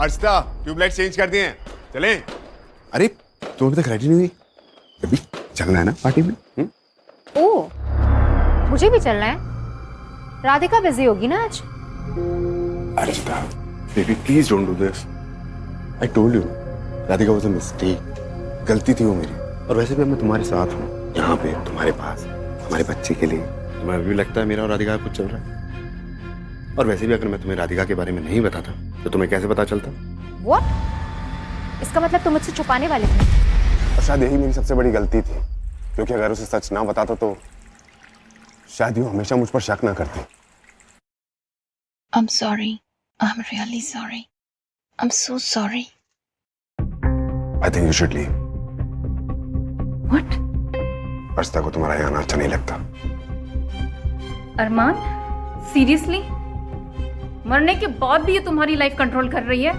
Archita, tubelight change कर दिए हैं, चलें? अरे तुम अभी तक रेडी नहीं हुई? अभी चलना है ना पार्टी में? ओह, मुझे भी चलना है। राधिका बिजी होगी ना आज। Archita, baby please don't do this. I told you, Radhika was a mistake. गलती थी वो मेरी। और वैसे भी अब मैं तुम्हारे साथ हूँ, यहाँ पे तुम्हारे पास, हमारे बच्चे के लिए। तुम्हें भी लगता है मेरा और राधिका का कुछ चल रहा है? और वैसे भी अगर मैं तुम्हें राधिका के बारे में नहीं बताता तो तुम्हें कैसे पता चलता? What? इसका मतलब तुम मुझसे छुपाने वाले थे? और शायद यही मेरी सबसे बड़ी गलती थी, क्योंकि अगर उसे सच ना बताता तो शायद वो हमेशा मुझ पर शक ना करती। I'm sorry. I'm really sorry. I'm so sorry. I think you should leave. What? Archita को तुम्हारा यहाँ आना अच्छा नहीं लगता। अरमान, सीरियसली? मरने के बाद भी ये तुम्हारी लाइफ कंट्रोल कर रही है?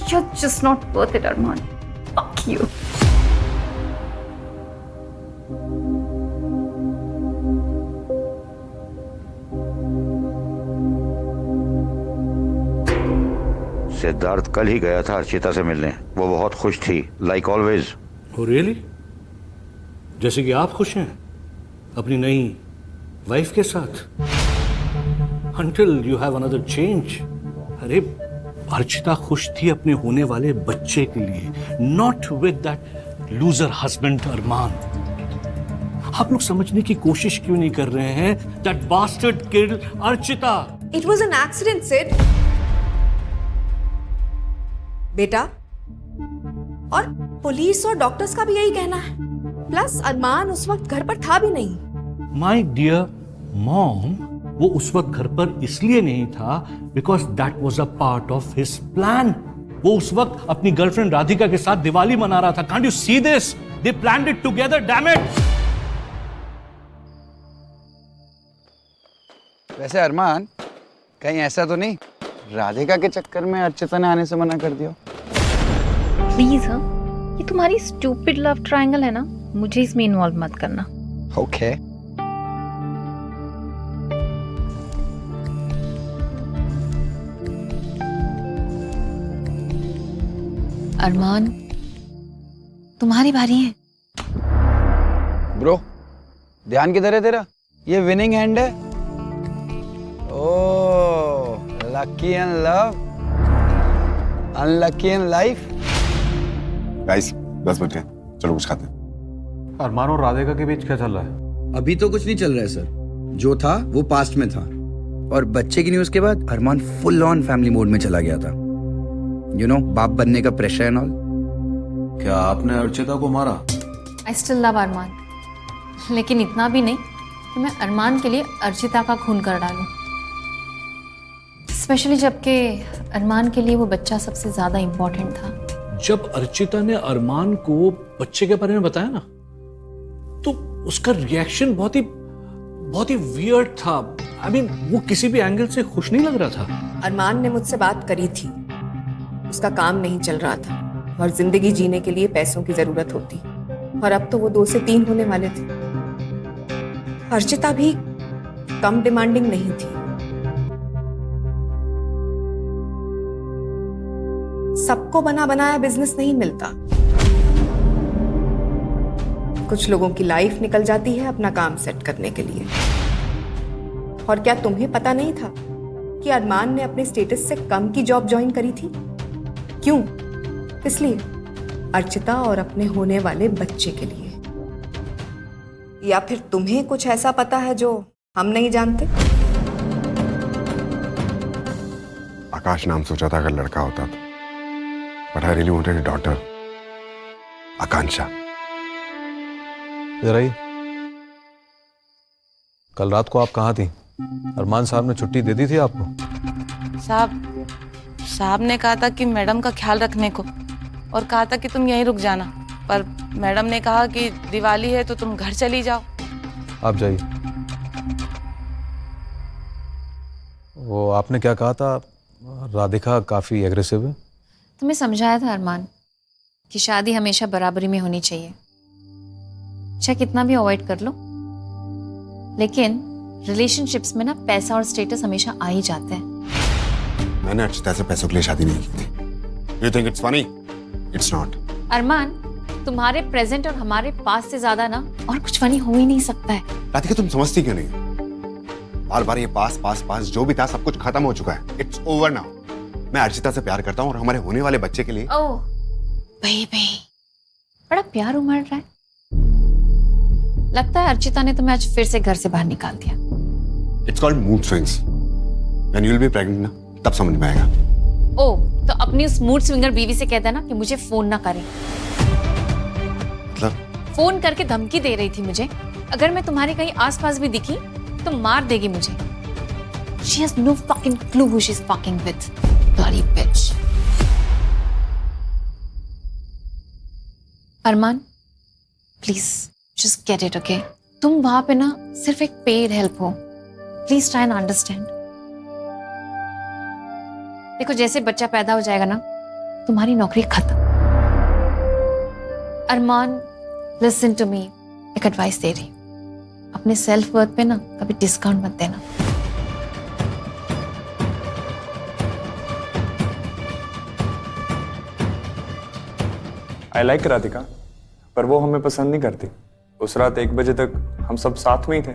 You're just not worth it, Armaan. Fuck you. Siddharth कल ही गया था अर्चिता से मिलने। वो बहुत खुश थी, लाइक ऑलवेज। Oh really? जैसे कि आप खुश हैं अपनी नई वाइफ के साथ। Until you have another change. अरे अर्चिता खुश थी अपने होने वाले बच्चे के लिए, not with that loser husband अरमान। आप लोग समझने की कोशिश क्यों नहीं कर रहे हैं? That bastard killed Archita. It was an accident, Sid. बेटा, और पुलिस और डॉक्टर्स का भी यही कहना है। प्लस अरमान उस वक्त घर पर था भी नहीं। माई डियर मॉम, वो उस वक्त घर पर इसलिए नहीं था because that was a part of his plan. वो उस वक्त अपनी गर्लफ्रेंड राधिका के साथ दिवाली मना रहा था। Can't you see this? They planned it together, damn it. वैसे अरमान, कहीं ऐसा तो नहीं राधिका के चक्कर में अर्चिता ने आने से मना कर दिया? प्लीज हाँ, ये तुम्हारी स्टूपिड लव ट्रायंगल है ना, मुझे इसमें इन्वॉल्व मत करना। ओके। अरमान, तुम्हारी बारी है। ब्रो, ध्यान किधर है तेरा? ये विनिंग हैंड है। Oh, lucky in love, unlucky in life. Guys 10 बज गए, चलो कुछ खाते हैं। अरमान और राधिका के बीच क्या चल रहा है? अभी तो कुछ नहीं चल रहा है सर। जो था वो पास्ट में था। और बच्चे की न्यूज के बाद अरमान फुल ऑन फैमिली मोड में चला गया था। यू नो, बाप बनने का प्रेशर एंड ऑल। क्या आपने अर्चिता को मारा? आई स्टिल लव अरमान, लेकिन इतना भी नहीं कि मैं अरमान के लिए अर्चिता का खून कर डालूं। स्पेशली जबकि अरमान के लिए वो बच्चा सबसे ज्यादा इंपॉर्टेंट था। जब अर्चिता ने अरमान को बच्चे के बारे में बताया ना, तो उसका रिएक्शन बहुत ही वियर्ड था। आई मीन, वो किसी भी एंगल से खुश नहीं लग रहा था। अरमान ने मुझसे बात करी थी, उसका काम नहीं चल रहा था और जिंदगी जीने के लिए पैसों की जरूरत होती, और अब तो वो 2 से 3 होने वाले थे। अर्चिता भी कम डिमांडिंग नहीं थी। सबको बना बनाया बिजनेस नहीं मिलता। कुछ लोगों की लाइफ निकल जाती है अपना काम सेट करने के लिए। और क्या तुम्हें पता नहीं था कि अरमान ने अपने स्टेटस से कम की जॉब ज्वाइन करी थी? क्यों? इसलिए अर्चिता और अपने होने वाले बच्चे के लिए। या फिर तुम्हें कुछ ऐसा पता है जो हम नहीं जानते? आकाश नाम सोचा था अगर लड़का होता तो, but I really wanted a daughter, Akanksha. जरा ही, कल रात को आप कहाँ थी? अरमान साहब ने छुट्टी दे दी थी आपको? साहब ने कहा था कि मैडम का ख्याल रखने को, और कहा था कि तुम यहीं रुक जाना, पर मैडम ने कहा कि दिवाली है तो तुम घर चली जाओ। आप जाइए। वो आपने क्या कहा था? राधिका काफी एग्रेसिव है। तुम्हें समझाया था अरमान कि शादी हमेशा बराबरी में होनी चाहिए, चाहे कितना भी अवॉइड कर लो, लेकिन रिलेशनशिप्स में ना पैसा और स्टेटस हमेशा आ ही जाते हैं। मैंने अर्चिता से पैसों के लिए शादी नहीं की थी। You think it's funny? It's not. Armaan, तुम्हारे प्रेजेंट और हमारे पास से ज्यादा ना और कुछ फनी हो ही नहीं सकता है। राधिका तुम समझती क्यों नहीं? बार बार ये पास पास पास जो भी था सब कुछ खत्म हो चुका है। It's over now. मैं अर्चिता से प्यार करता हूँ और हमारे होने वाले बच्चे के लिए। ओह बेबी, बड़ा प्यार उमड़ रहा है। लगता है अर्चिता ने तुम्हें आज फिर से घर से बाहर निकाल दिया। It's called mood swings. When you will be pregnant ना, तब समझ में आएगा। ओह, तो अपनी उस मूड स्विंगर बीवी से कह देना कि मुझे फोन ना करे। मतलब? फोन करके धमकी दे रही थी मुझे, अगर मैं तुम्हारे कहीं आसपास भी दिखी तो मार देगी मुझे। She has no fucking clue who she's fucking with. Bloody bitch. Armaan, please just get it, okay? तुम वहां पे ना सिर्फ एक पेड हेल्प हो। Please try and understand. देखो, जैसे बच्चा पैदा हो जाएगा ना, तुम्हारी नौकरी खत्म। अरमान, लिसन टू मी, एक एडवाइस दे रही हूं। अपने सेल्फ वर्थ पे ना कभी डिस्काउंट मत देना। आई लाइक राधिका, पर वो हमें पसंद नहीं करती। उस रात 1 बजे तक हम सब साथ में ही थे।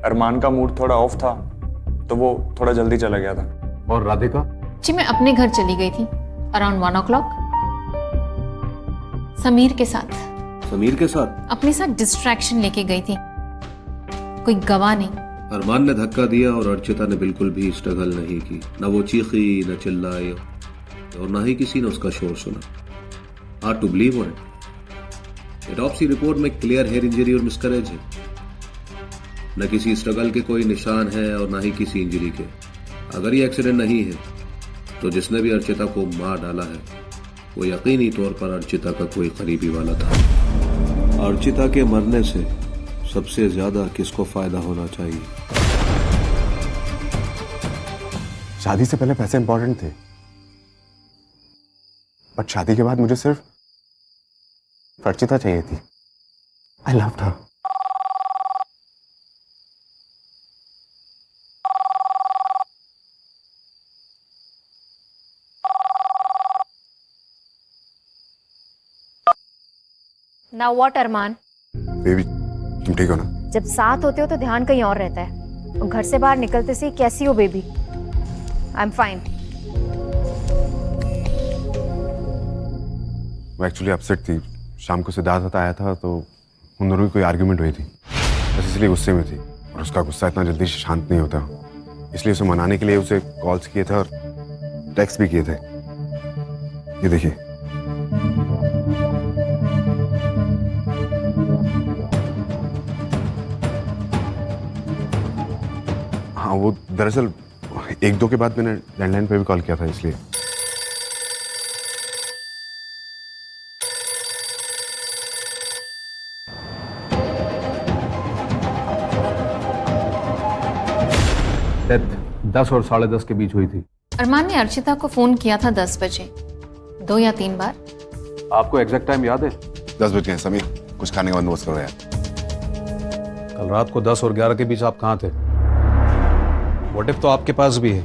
अरमान का मूड थोड़ा ऑफ था तो वो थोड़ा जल्दी चला गया था। और राधिका? जी, मैं अपने घर चली गई थी अराउंड 1 o'clock समीर के साथ। समीर के साथ? अपने साथ डिस्ट्रैक्शन लेके गई थी, कोई गवाह नहीं। अरमान ने धक्का दिया और अर्चिता ने बिल्कुल भी स्ट्रगल नहीं की। न वो चीखी, न चिल्लाई और न ही किसी ने उसका शोर सुना। Hard to believe on it. Autopsy report में क्लियर हेयर इंजरी और मिसकरेज है। न किसी स्ट्रगल के कोई निशान है और न ही किसी इंजरी के। अगर ये एक्सीडेंट नहीं है तो जिसने भी अर्चिता को मार डाला है वो यकीनी तौर पर अर्चिता का कोई करीबी वाला था। अर्चिता के मरने से सबसे ज्यादा किसको फायदा होना चाहिए? शादी से पहले पैसे इंपॉर्टेंट थे, बट शादी के बाद मुझे सिर्फ अर्चिता चाहिए थी। I loved her. Now what, Armaan? Baby, तुम ठीक हो ना? जब साथ होते हो तो ध्यान कहीं और रहता है, और घर से बाहर निकलते से कैसी हो बेबी? I am fine. वो एक्चुअली अपसेट थी। शाम को सिद्धार्थ आया था तो उन दोनों की कोई आर्ग्यूमेंट हुई थी, बस इसलिए गुस्से में थी। और उसका गुस्सा इतना जल्दी से शांत नहीं होता, इसलिए उसे मनाने के लिए उसे कॉल्स किए थे और टेक्स्ट भी किए थे। ये देखिए। हाँ, वो दरअसल 1-2 के बाद मैंने लैंडलाइन पे भी कॉल किया था, इसलिए। डेथ 10 और 10:30 के बीच हुई थी। अरमान ने अर्चिता को फोन किया था 10 बजे, 2 या 3 बार। आपको एग्जैक्ट टाइम याद है? 10 बज गए। समीर, कुछ खाने का बंदोबस्त करो यार। कल रात को 10 और 11 के बीच आप कहाँ थे? मोटिव तो आपके पास भी है।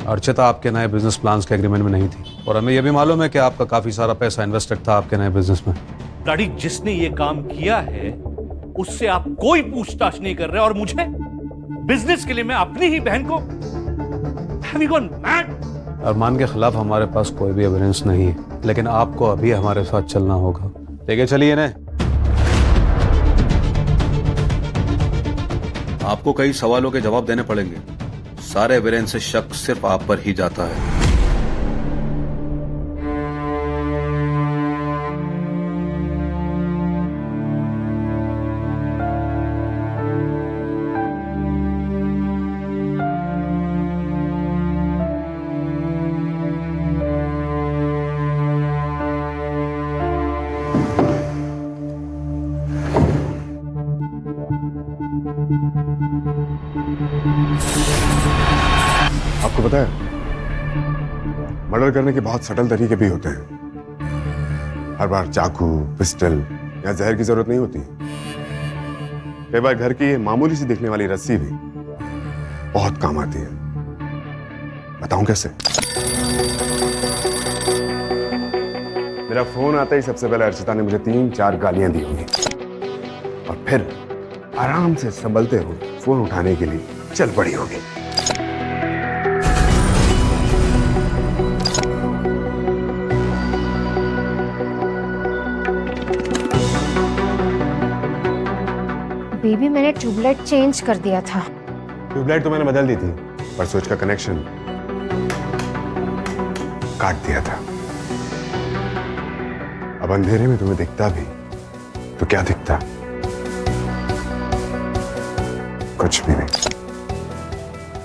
अर्चिता आपके नए बिजनेस प्लान्स के एग्रीमेंट में नहीं थी, और हमें यह भी मालूम है कि आपका काफी सारा पैसा इन्वेस्टेड था आपके नए बिजनेस में। डैडी, जिसने ये काम किया है उससे आप कोई पूछताछ नहीं कर रहे, और मुझे बिजनेस के लिए मैं अपनी ही बहन को Have you gone mad? अरमान के खिलाफ हमारे पास कोई भी एविडेंस नहीं है, लेकिन आपको अभी हमारे साथ चलना होगा। लेके चलिए ना। आपको कई सवालों के जवाब देने पड़ेंगे। सारे एविडेंस से शक सिर्फ आप पर ही जाता है। आपको पता है, मर्डर करने के बहुत सटल तरीके भी होते हैं। हर बार चाकू, पिस्टल या जहर की जरूरत नहीं होती। कई बार घर की ये मामूली सी दिखने वाली रस्सी भी बहुत काम आती है। बताऊं कैसे? मेरा फोन आता ही सबसे पहले अर्चिता ने मुझे 3-4 गालियां दी होंगी और फिर आराम से संभलते हुए फोन उठाने के लिए चल पड़ी होगी। बेबी मैंने ट्यूबलाइट चेंज कर दिया था। ट्यूबलाइट तो मैंने बदल दी थी, पर स्विच का कनेक्शन काट दिया था। अब अंधेरे में तुम्हें दिखता भी तो क्या दिखता? कुछ भी नहीं।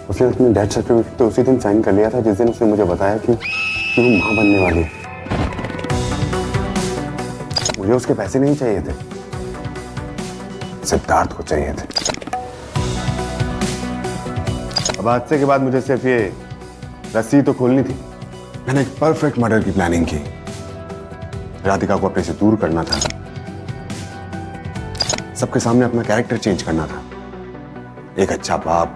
उसने अपने डेथ सर्टिफिकेट तो उसी दिन साइन कर लिया था जिस दिन उसने मुझे बताया कि वो मां बनने वाली है। मुझे उसके पैसे नहीं चाहिए थे, सिद्धार्थ को चाहिए थे। अब हादसे के बाद मुझे सिर्फ ये रस्सी तो खोलनी थी। मैंने एक परफेक्ट मर्डर की प्लानिंग की। राधिका को अपने से दूर करना था, सबके सामने अपना कैरेक्टर चेंज करना था, एक अच्छा बाप,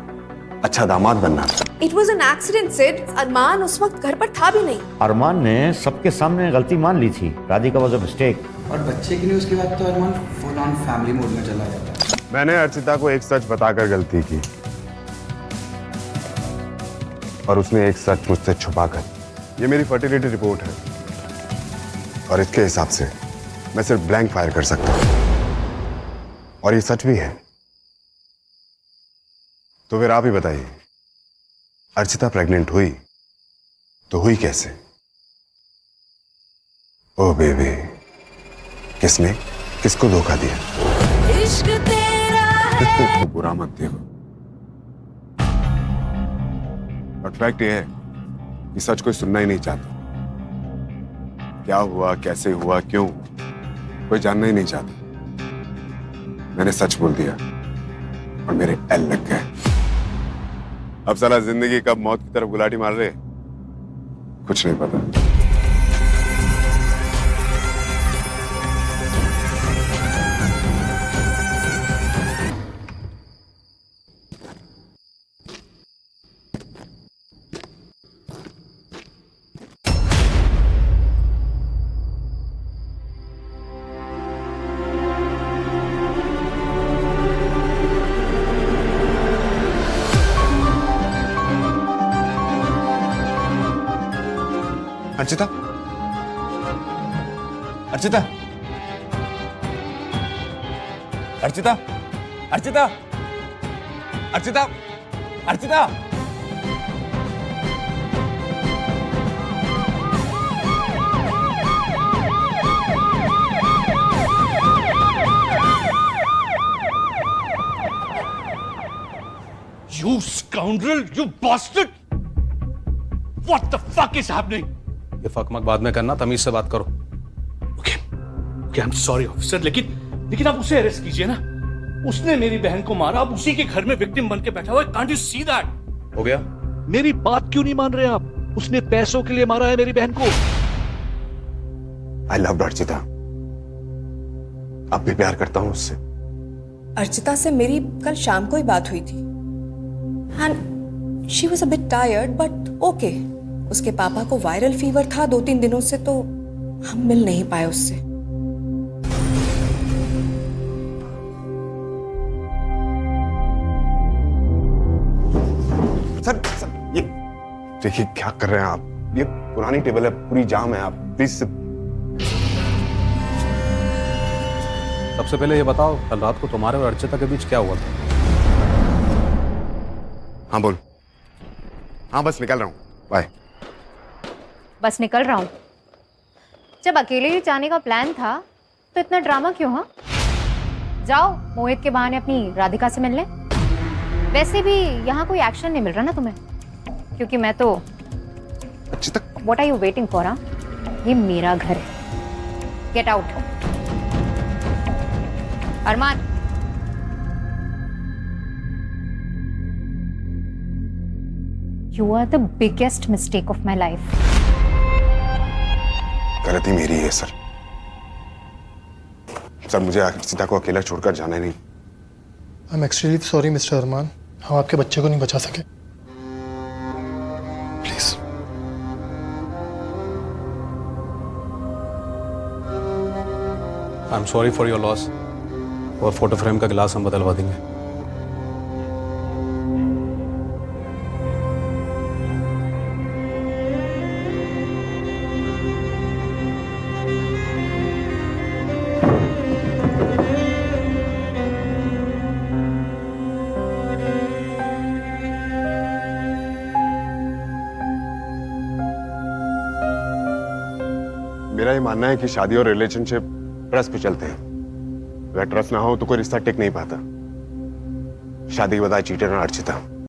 अच्छा दामाद बनना था। It was an accident Sid. Armaan उस वक्त घर पर था भी नहीं। अरमान ने सबके सामने गलती मान ली थी। Radhika was a mistake. और बच्चे की न्यूज़ के बाद तो अरमान फुल ऑन फैमिली मोड में चला गया था। मैंने अर्चिता को एक सच बताकर गलती की और उसने एक सच मुझसे छुपाकर। ये मेरी फर्टिलिटी रिपोर्ट है और इसके हिसाब से मैं सिर्फ ब्लैंक फायर कर सकता हूं और ये सच भी है। तो फिर आप ही बताइए, अर्चिता प्रेग्नेंट हुई तो हुई कैसे? ओ बेबी, किसने किसको धोखा दिया? इश्क तेरा है। बुरा मत देखो, और फैक्ट ये है कि सच कोई सुनना ही नहीं चाहता। क्या हुआ, कैसे हुआ, क्यों, कोई जानना ही नहीं चाहता। मैंने सच बोल दिया और मेरे एल लग गए। अब साला जिंदगी कब मौत की तरफ गुलाटी मार रहे कुछ नहीं पता। Archita, Archita, Archita, Archita, Archita, Archita. You scoundrel, you bastard! What the fuck is happening? ये फकमक बाद में करना, तमीज से बात करो। Okay, okay, I'm sorry officer, लेकिन आप उसे अरेस्ट कीजिए ना। उसने मेरी बहन को मारा, अब उसी के घर में विक्टिम बन के बैठा हुआ है। Can't you see that? हो गया? मेरी बात क्यों नहीं मान रहे आप? उसने पैसों के लिए मारा है मेरी बहन को। I love Archita. अब भी प्यार करता हूं उससे। अर्चिता से मेरी कल शाम को ही बात हुई थी। She was a bit tired but okay. उसके पापा को वायरल फीवर था 2-3 दिनों से, तो हम मिल नहीं पाए उससे। सर ये देखिए क्या कर रहे हैं आप? ये पुरानी टेबल है, पूरी जाम है। आप प्लीज। सबसे पहले ये बताओ, कल रात को तुम्हारे और अर्चिता के बीच क्या हुआ था? हाँ बोल। हाँ बस निकल रहा हूँ, बाय। बस निकल रहा हूँ? जब अकेले ही जाने का प्लान था तो इतना ड्रामा क्यों? हाँ, जाओ मोहित के बहाने अपनी राधिका से मिल लें। वैसे भी यहाँ कोई एक्शन नहीं मिल रहा ना तुम्हें, क्योंकि मैं तो अच्छी तक। What are you waiting for? हाँ, ये मेरा घर है। Get out. Armaan, You are the biggest mistake of my life. गलती मेरी है सर। सर मुझे अर्चिता को अकेला छोड़कर जाना नहीं। I am extremely sorry mister Armaan, हम आपके बच्चे को नहीं बचा सके। Please I am sorry for your loss. और फोटो फ्रेम का गिलास हम बदलवा देंगे। मेरा ये मानना है कि शादी और रिलेशनशिप ट्रस्ट पे चलते हैं। अगर ट्रस्ट ना हो तो कोई रिश्ता टिक नहीं पाता। शादी के बाद आई चीटेड ऑन अर्चिता।